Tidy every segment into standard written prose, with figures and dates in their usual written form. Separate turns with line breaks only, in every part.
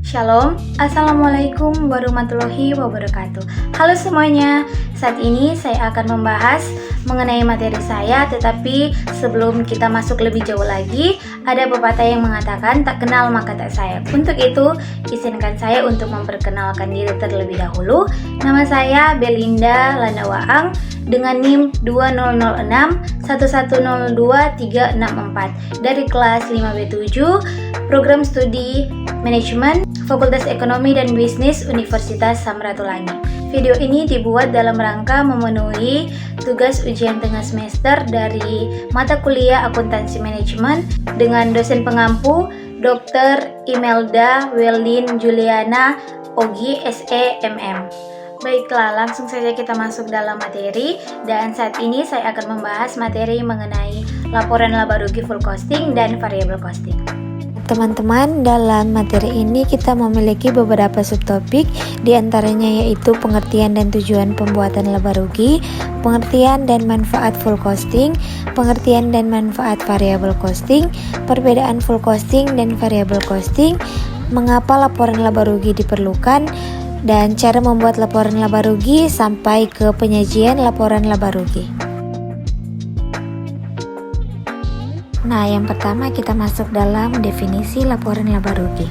Shalom, Assalamualaikum warahmatullahi wabarakatuh. Halo semuanya, saat ini saya akan membahas mengenai materi saya. Tetapi sebelum kita masuk lebih jauh lagi, ada pepatah yang mengatakan tak kenal maka tak sayang. Untuk itu, izinkan saya untuk memperkenalkan diri terlebih dahulu. Nama saya Belinda Landawaang dengan NIM 2006-1102-364 dari kelas 5B7 Program Studi Manajemen Fakultas Ekonomi dan Bisnis Universitas Samratulangi. Video ini dibuat dalam rangka memenuhi tugas ujian tengah semester dari mata kuliah Akuntansi Manajemen dengan dosen pengampu Dr. Imelda Weldin Juliana Ogi SE MM. Baiklah, langsung saja kita masuk dalam materi. Dan saat ini saya akan membahas materi mengenai laporan laba rugi full costing dan variable costing.
Teman-teman, dalam materi ini kita memiliki beberapa subtopik, diantaranya yaitu pengertian dan tujuan pembuatan laba rugi, pengertian dan manfaat full costing, pengertian dan manfaat variable costing, perbedaan full costing dan variable costing, mengapa laporan laba rugi diperlukan, dan cara membuat laporan laba rugi sampai ke penyajian laporan laba rugi. Nah, yang pertama kita masuk dalam definisi laporan laba rugi.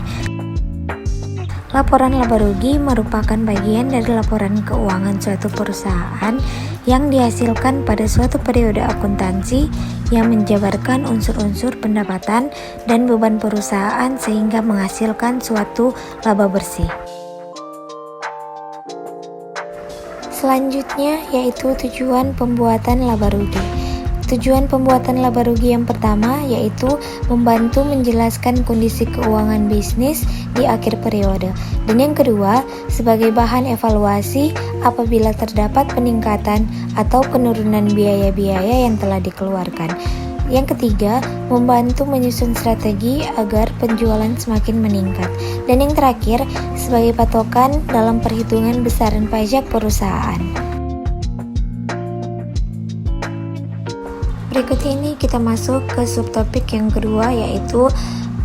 Laporan laba rugi merupakan bagian dari laporan keuangan suatu perusahaan yang dihasilkan pada suatu periode akuntansi yang menjabarkan unsur-unsur pendapatan dan beban perusahaan sehingga menghasilkan suatu laba bersih. Selanjutnya yaitu tujuan pembuatan laba rugi. Tujuan pembuatan laba rugi yang pertama yaitu membantu menjelaskan kondisi keuangan bisnis di akhir periode. Dan yang kedua, sebagai bahan evaluasi apabila terdapat peningkatan atau penurunan biaya-biaya yang telah dikeluarkan. Yang ketiga, membantu menyusun strategi agar penjualan semakin meningkat. Dan yang terakhir, sebagai patokan dalam perhitungan besaran pajak perusahaan. Berikut ini kita masuk ke subtopik yang kedua yaitu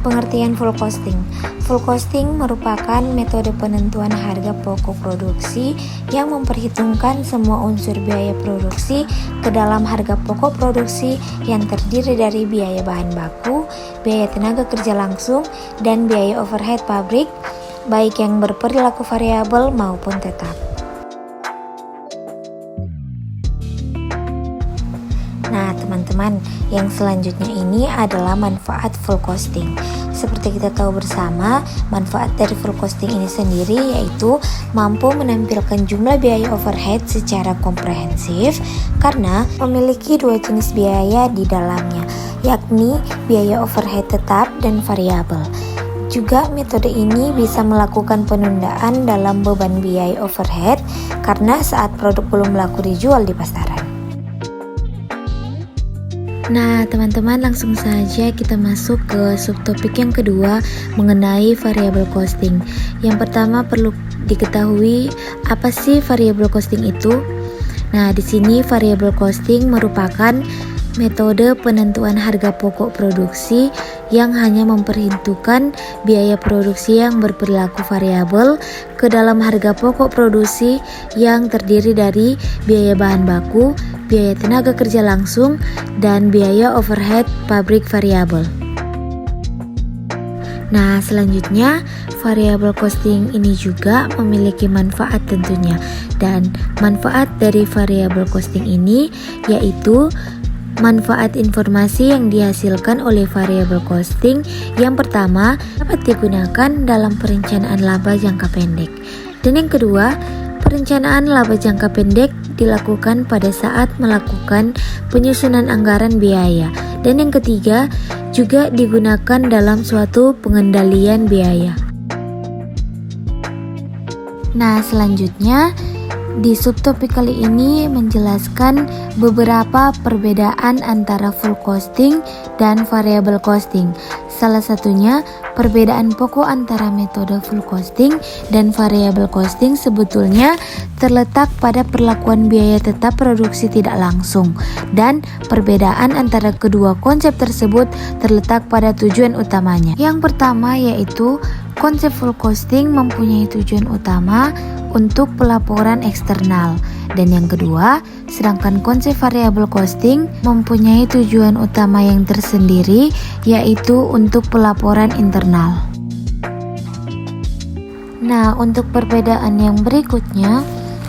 pengertian full costing. Full costing merupakan metode penentuan harga pokok produksi yang memperhitungkan semua unsur biaya produksi ke dalam harga pokok produksi yang terdiri dari biaya bahan baku, biaya tenaga kerja langsung, dan biaya overhead pabrik, baik yang berperilaku variabel maupun tetap. Nah, teman-teman, yang selanjutnya ini adalah manfaat full costing. Seperti kita tahu bersama, manfaat dari full costing ini sendiri yaitu mampu menampilkan jumlah biaya overhead secara komprehensif karena memiliki dua jenis biaya di dalamnya, yakni biaya overhead tetap dan variabel. Juga metode ini bisa melakukan penundaan dalam beban biaya overhead karena saat produk belum laku dijual di pasaran. Nah, teman-teman, langsung saja kita masuk ke subtopik yang kedua mengenai variable costing. Yang pertama perlu diketahui apa sih variable costing itu? Nah, di sini variable costing merupakan metode penentuan harga pokok produksi yang hanya memperhitungkan biaya produksi yang berperilaku variabel ke dalam harga pokok produksi yang terdiri dari biaya bahan baku, biaya tenaga kerja langsung, dan biaya overhead pabrik variabel. Nah, selanjutnya variable costing ini juga memiliki manfaat tentunya. Dan manfaat dari variable costing ini yaitu manfaat informasi yang dihasilkan oleh variable costing yang pertama dapat digunakan dalam perencanaan laba jangka pendek. Dan yang kedua, perencanaan laba jangka pendek dilakukan pada saat melakukan penyusunan anggaran biaya. Dan yang ketiga, juga digunakan dalam suatu pengendalian biaya. Nah, selanjutnya di subtopik kali ini menjelaskan beberapa perbedaan antara full costing dan variable costing. Salah satunya, perbedaan pokok antara metode full costing dan variable costing sebetulnya terletak pada perlakuan biaya tetap produksi tidak langsung, dan perbedaan antara kedua konsep tersebut terletak pada tujuan utamanya. Yang pertama yaitu konsep full costing mempunyai tujuan utama untuk pelaporan eksternal. Dan yang kedua, sedangkan konsep variable costing mempunyai tujuan utama yang tersendiri, yaitu untuk pelaporan internal. Nah, untuk perbedaan yang berikutnya,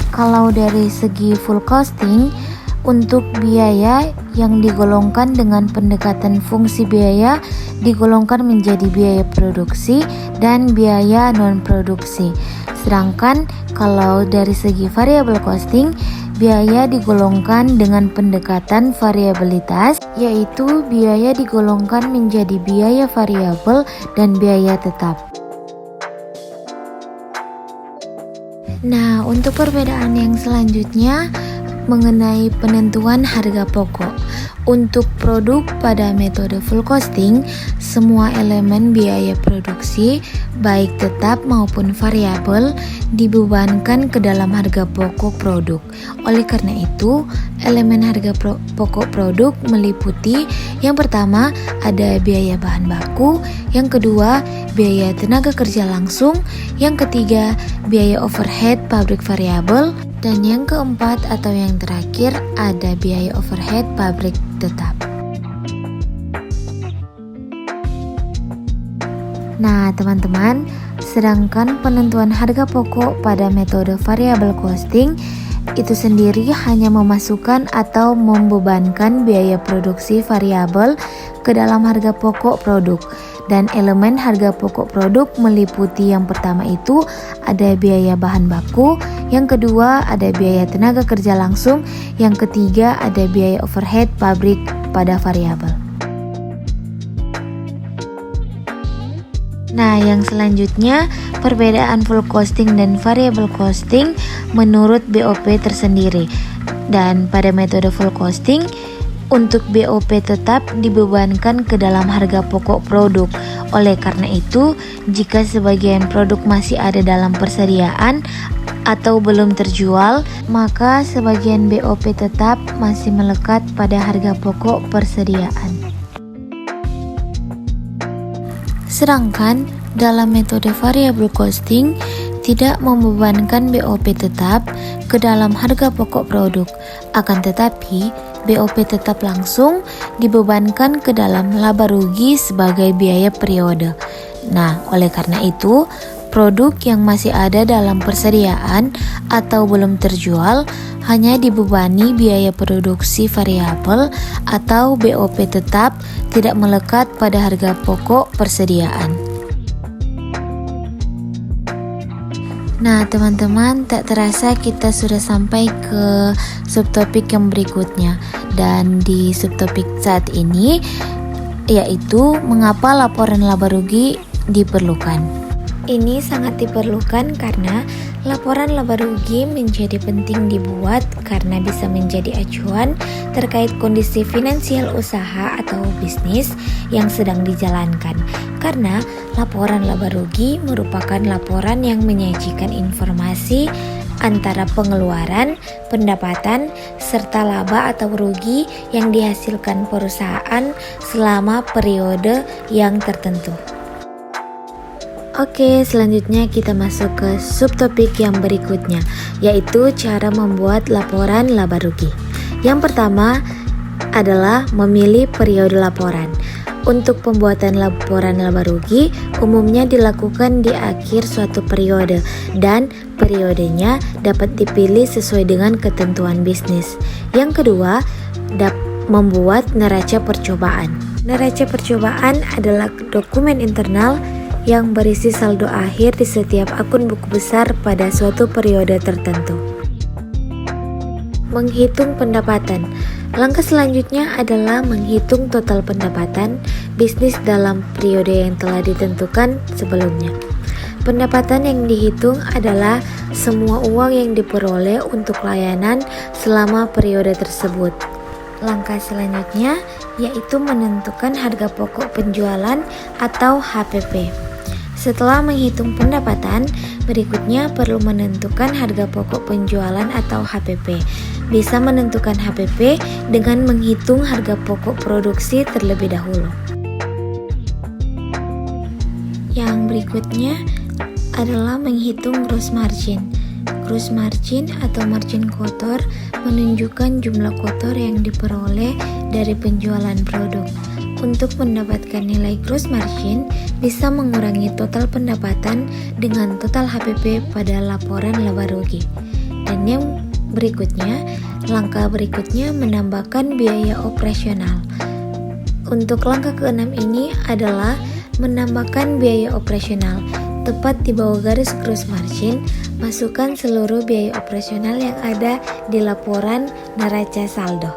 kalau dari segi full costing, untuk biaya yang digolongkan dengan pendekatan fungsi biaya digolongkan menjadi biaya produksi dan biaya non-produksi. Sedangkan kalau dari segi variable costing, biaya digolongkan dengan pendekatan variabilitas, yaitu biaya digolongkan menjadi biaya variabel dan biaya tetap. Nah, untuk perbedaan yang selanjutnya mengenai penentuan harga pokok. Untuk produk pada metode full costing, semua elemen biaya produksi, baik tetap maupun variabel, dibebankan ke dalam harga pokok produk. Oleh karena itu, elemen harga pokok produk meliputi yang pertama ada biaya bahan baku, yang kedua biaya tenaga kerja langsung, yang ketiga biaya overhead pabrik variabel, dan yang keempat atau yang terakhir ada biaya overhead pabrik tetap. Nah, teman-teman, sedangkan penentuan harga pokok pada metode variable costing itu sendiri hanya memasukkan atau membebankan biaya produksi variabel ke dalam harga pokok produk. Dan elemen harga pokok produk meliputi yang pertama itu ada biaya bahan baku, yang kedua ada biaya tenaga kerja langsung, yang ketiga ada biaya overhead pabrik pada variabel. Nah, yang selanjutnya perbedaan full costing dan variable costing menurut BOP tersendiri. Dan pada metode full costing, untuk BOP tetap dibebankan ke dalam harga pokok produk. Oleh karena itu, jika sebagian produk masih ada dalam persediaan atau belum terjual, maka sebagian BOP tetap masih melekat pada harga pokok persediaan. Sedangkan dalam metode variable costing tidak membebankan BOP tetap ke dalam harga pokok produk, akan tetapi BOP tetap langsung dibebankan ke dalam laba rugi sebagai biaya periode. Nah, oleh karena itu, produk yang masih ada dalam persediaan atau belum terjual hanya dibebani biaya produksi variabel atau BOP tetap, tidak melekat pada harga pokok persediaan. Nah, teman-teman, tak terasa kita sudah sampai ke subtopik yang berikutnya. Dan di subtopik saat ini yaitu mengapa laporan laba rugi diperlukan. Ini sangat diperlukan karena laporan laba rugi menjadi penting dibuat karena bisa menjadi acuan terkait kondisi finansial usaha atau bisnis yang sedang dijalankan. Karena laporan laba rugi merupakan laporan yang menyajikan informasi antara pengeluaran, pendapatan, serta laba atau rugi yang dihasilkan perusahaan selama periode yang tertentu. Oke, selanjutnya kita masuk ke subtopik yang berikutnya, yaitu cara membuat laporan laba rugi. Yang pertama adalah memilih periode laporan. Untuk pembuatan laporan laba rugi umumnya dilakukan di akhir suatu periode dan periodenya dapat dipilih sesuai dengan ketentuan bisnis. Yang kedua, membuat neraca percobaan. Neraca percobaan adalah dokumen internal yang berisi saldo akhir di setiap akun buku besar pada suatu periode tertentu. Menghitung pendapatan. Langkah selanjutnya adalah menghitung total pendapatan bisnis dalam periode yang telah ditentukan sebelumnya. Pendapatan yang dihitung adalah semua uang yang diperoleh untuk layanan selama periode tersebut. Langkah selanjutnya yaitu menentukan harga pokok penjualan atau HPP. Setelah menghitung pendapatan, berikutnya perlu menentukan harga pokok penjualan atau HPP. Bisa menentukan HPP dengan menghitung harga pokok produksi terlebih dahulu. Yang berikutnya adalah menghitung gross margin. Gross margin atau margin kotor menunjukkan jumlah kotor yang diperoleh dari penjualan produk. Untuk mendapatkan nilai gross margin, bisa mengurangi total pendapatan dengan total HPP pada laporan laba rugi. Dan yang berikutnya, langkah berikutnya menambahkan biaya operasional. Untuk langkah ke-6 ini adalah menambahkan biaya operasional. Tepat di bawah garis gross margin, masukkan seluruh biaya operasional yang ada di laporan neraca saldo.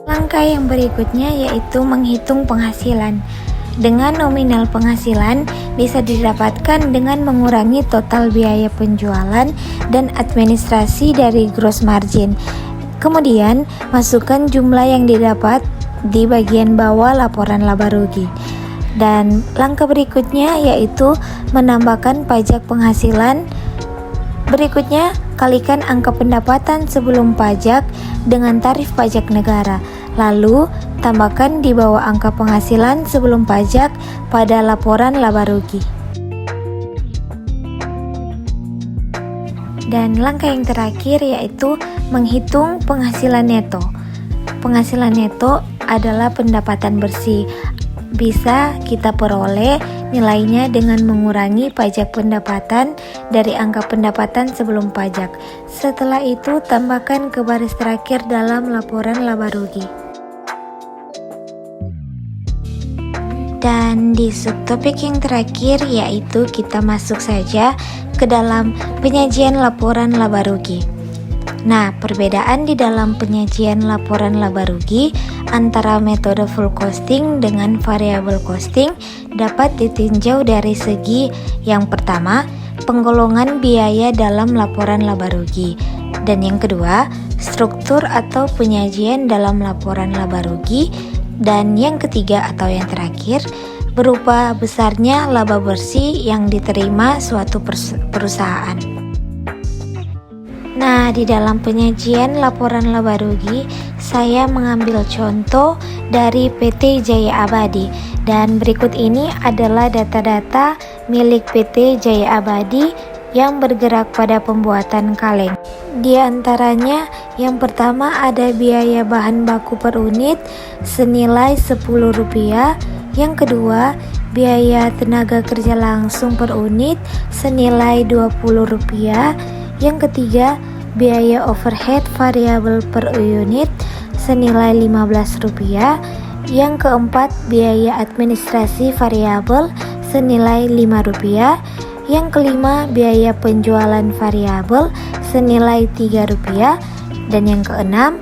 Langkah yang berikutnya yaitu menghitung penghasilan. Dengan nominal penghasilan bisa didapatkan dengan mengurangi total biaya penjualan dan administrasi dari gross margin. Kemudian, masukkan jumlah yang didapat di bagian bawah laporan laba rugi. Dan langkah berikutnya yaitu menambahkan pajak penghasilan. Berikutnya, kalikan angka pendapatan sebelum pajak dengan tarif pajak negara. Lalu, tambahkan di bawah angka penghasilan sebelum pajak pada laporan laba rugi. Dan langkah yang terakhir yaitu menghitung penghasilan neto. Penghasilan neto adalah pendapatan bersih. Bisa kita peroleh nilainya dengan mengurangi pajak pendapatan dari angka pendapatan sebelum pajak. Setelah itu, tambahkan ke baris terakhir dalam laporan laba rugi. Dan di subtopik yang terakhir yaitu kita masuk saja ke dalam penyajian laporan laba rugi. Nah, perbedaan di dalam penyajian laporan laba rugi antara metode full costing dengan variable costing dapat ditinjau dari segi yang pertama, penggolongan biaya dalam laporan laba rugi, dan yang kedua, struktur atau penyajian dalam laporan laba rugi, dan yang ketiga atau yang terakhir, berupa besarnya laba bersih yang diterima suatu perusahaan. Nah, di dalam penyajian laporan laba rugi, saya mengambil contoh dari PT Jaya Abadi, dan berikut ini adalah data-data milik PT Jaya Abadi yang bergerak pada pembuatan kaleng. Di antaranya, yang pertama ada biaya bahan baku per unit senilai Rp10. Yang kedua, biaya tenaga kerja langsung per unit senilai Rp20. Yang ketiga, biaya overhead variabel per unit senilai Rp15. Yang keempat, biaya administrasi variabel senilai Rp5. Yang kelima, biaya penjualan variabel senilai Rp3. Dan yang keenam,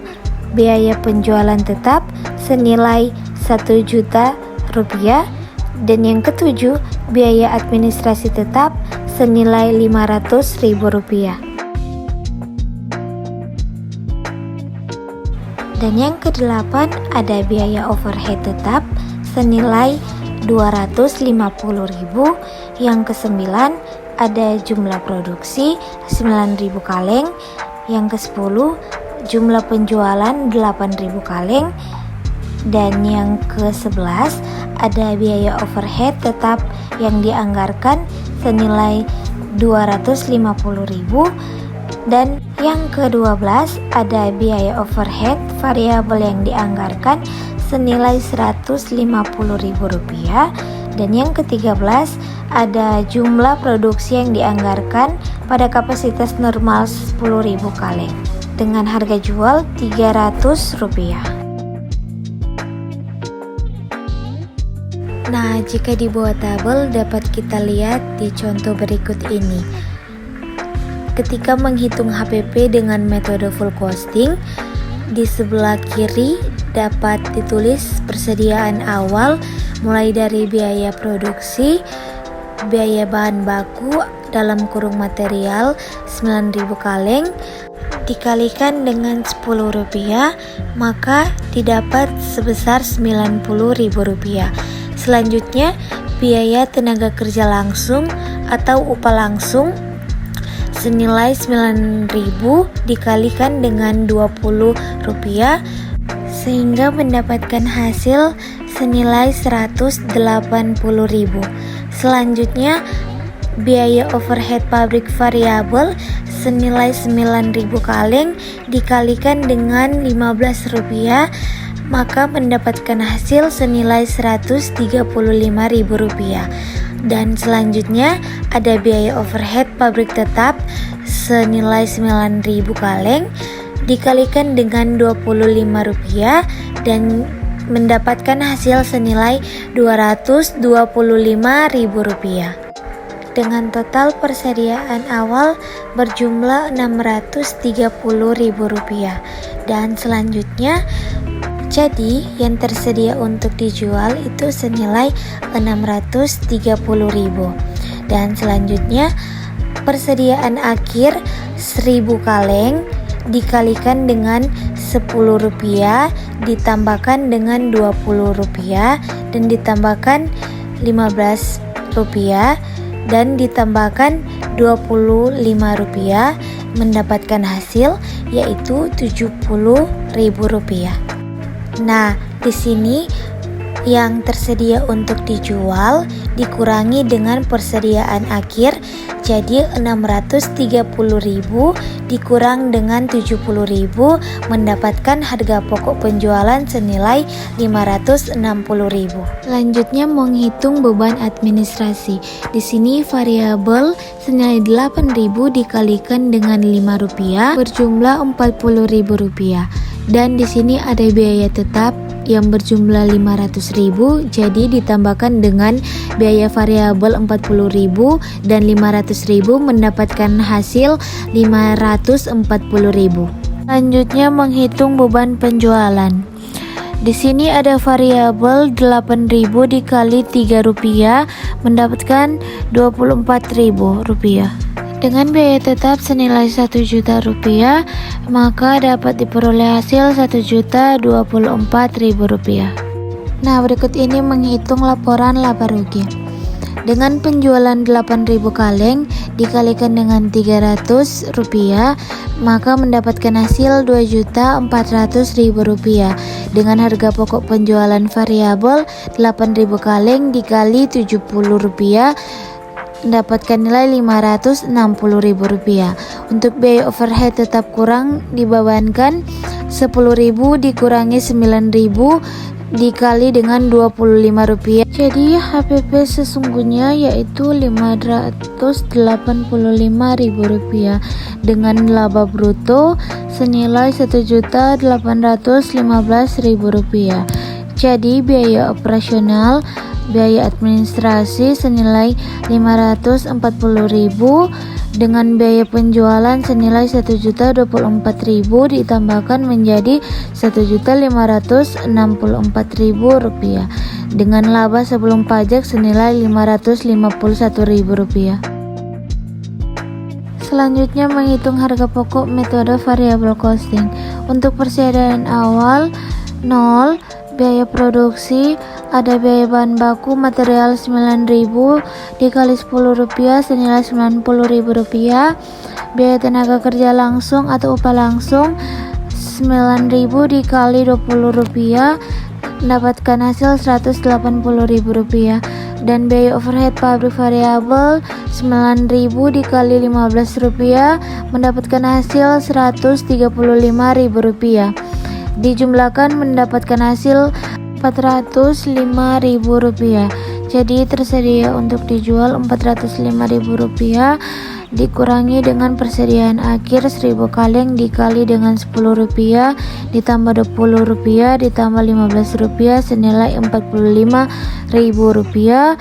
biaya penjualan tetap senilai Rp1 juta. Dan yang ketujuh, biaya administrasi tetap senilai Rp500.000. Dan yang kedelapan ada biaya overhead tetap senilai Rp250.000. Yang kesembilan ada jumlah produksi 9.000 kaleng. Yang ke-10 jumlah penjualan 8.000 kaleng. Dan yang ke-11 ada biaya overhead tetap yang dianggarkan senilai Rp250.000. Dan yang ke-12 ada biaya overhead variabel yang dianggarkan senilai Rp150.000. Dan yang ke-13 ada jumlah produksi yang dianggarkan pada kapasitas normal 10.000 kaleng dengan harga jual Rp300. Nah, jika di bawah tabel dapat kita lihat di contoh berikut ini. Ketika menghitung HPP dengan metode full costing, di sebelah kiri dapat ditulis persediaan awal mulai dari biaya produksi, biaya bahan baku dalam kurung material 9.000 kaleng dikalikan dengan Rp10, maka didapat sebesar Rp90.000. Selanjutnya, biaya tenaga kerja langsung atau upah langsung senilai 9.000 dikalikan dengan Rp20 sehingga mendapatkan hasil senilai 180.000. Selanjutnya, biaya overhead pabrik variabel senilai 9.000 kaleng dikalikan dengan Rp15, maka mendapatkan hasil senilai Rp135.000. Dan selanjutnya ada biaya overhead pabrik tetap senilai 9.000 kaleng dikalikan dengan Rp25 dan mendapatkan hasil senilai Rp225.000. Dengan total persediaan awal berjumlah Rp630.000. Dan selanjutnya, jadi yang tersedia untuk dijual itu senilai Rp630.000. Dan selanjutnya, persediaan akhir 1.000 kaleng dikalikan dengan Rp10 ditambahkan dengan Rp20 dan ditambahkan Rp15 dan ditambahkan Rp25 mendapatkan hasil yaitu Rp70.000. Nah, di sini yang tersedia untuk dijual dikurangi dengan persediaan akhir, jadi Rp630.000 dikurang dengan Rp70.000 mendapatkan harga pokok penjualan senilai Rp560.000. Selanjutnya menghitung beban administrasi. Di sini variabel senilai Rp8.000 dikalikan dengan Rp5 berjumlah Rp40.000. Dan di sini ada biaya tetap yang berjumlah Rp500.000, jadi ditambahkan dengan biaya variabel Rp40.000 dan Rp500.000 mendapatkan hasil Rp540.000. Selanjutnya menghitung beban penjualan. Di sini ada variabel Rp8.000 dikali Rp3 mendapatkan Rp24.000. Dengan biaya tetap senilai Rp1.000.000, maka dapat diperoleh hasil Rp1.024.000. Nah, berikut ini menghitung laporan laba rugi. Dengan penjualan 8.000 kaleng dikalikan dengan Rp300, maka mendapatkan hasil Rp2.400.000. Dengan harga pokok penjualan variabel 8.000 kaleng dikali Rp70, mendapatkan nilai Rp560.000. Untuk biaya overhead tetap kurang dibebankan Rp10.000 dikurangi Rp9.000 dikali dengan Rp25. Jadi HPP sesungguhnya yaitu Rp585.000 dengan laba bruto senilai Rp1.815.000. Jadi biaya operasional, biaya administrasi senilai Rp540.000 dengan biaya penjualan senilai Rp1.024.000 ditambahkan menjadi Rp1.564.000 dengan laba sebelum pajak senilai Rp551.000. Selanjutnya menghitung harga pokok metode variable costing. Untuk persediaan awal 0, biaya produksi ada biaya bahan baku material Rp9.000 dikali Rp10 senilai Rp90.000. Biaya tenaga kerja langsung atau upah langsung Rp9.000 dikali Rp20 mendapatkan hasil Rp180.000. Dan biaya overhead pabrik variabel Rp9.000 dikali Rp15 mendapatkan hasil Rp135.000. Dijumlahkan mendapatkan hasil Rp405.000. Jadi tersedia untuk dijual Rp405.000 dikurangi dengan persediaan akhir 1.000 kaleng dikali dengan Rp10 ditambah Rp20 ditambah Rp15 senilai Rp45.000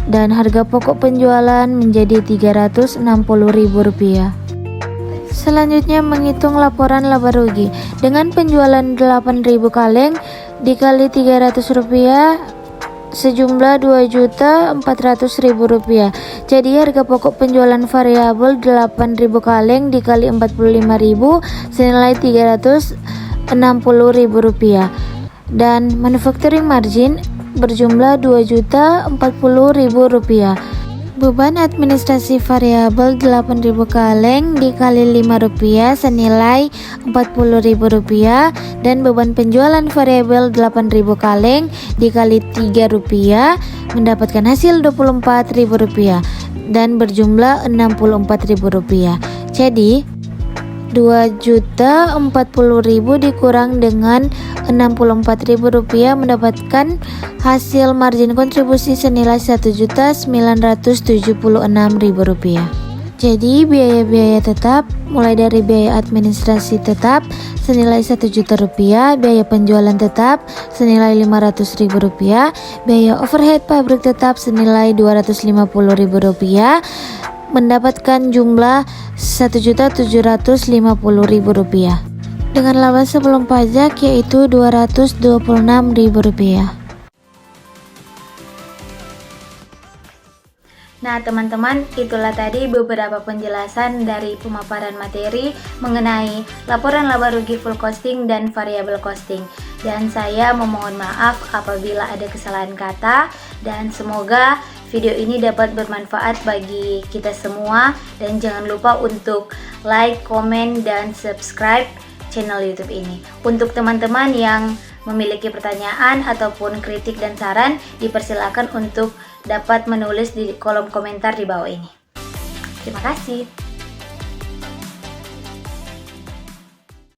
dan harga pokok penjualan menjadi Rp360.000. Selanjutnya menghitung laporan laba rugi. Dengan penjualan 8.000 kaleng dikali Rp300 sejumlah Rp2.400.000. Jadi harga pokok penjualan variabel 8.000 kaleng dikali Rp45.000 senilai Rp360.000 dan manufacturing margin berjumlah Rp2.040.000. Beban administrasi variabel 8.000 kaleng dikali Rp5 senilai Rp40.000 dan beban penjualan variabel 8.000 kaleng dikali Rp3 mendapatkan hasil Rp24.000 dan berjumlah Rp64.000. Jadi 2.040.000 dikurang dengan Rp64.000 mendapatkan hasil margin kontribusi senilai Rp1.976.000. Jadi biaya-biaya tetap mulai dari biaya administrasi tetap senilai Rp1.000.000, biaya penjualan tetap senilai Rp500.000, biaya overhead pabrik tetap senilai Rp250.000 mendapatkan jumlah Rp1.750.000 dengan laba sebelum pajak yaitu Rp226.000.
Nah teman-teman, itulah tadi beberapa penjelasan dari pemaparan materi mengenai laporan laba rugi full costing dan variable costing. Dan saya memohon maaf apabila ada kesalahan kata, dan semoga video ini dapat bermanfaat bagi kita semua. Dan jangan lupa untuk like, komen, dan subscribe channel YouTube ini. Untuk teman-teman yang memiliki pertanyaan ataupun kritik dan saran, dipersilakan untuk dapat menulis di kolom komentar di bawah ini. Terima kasih.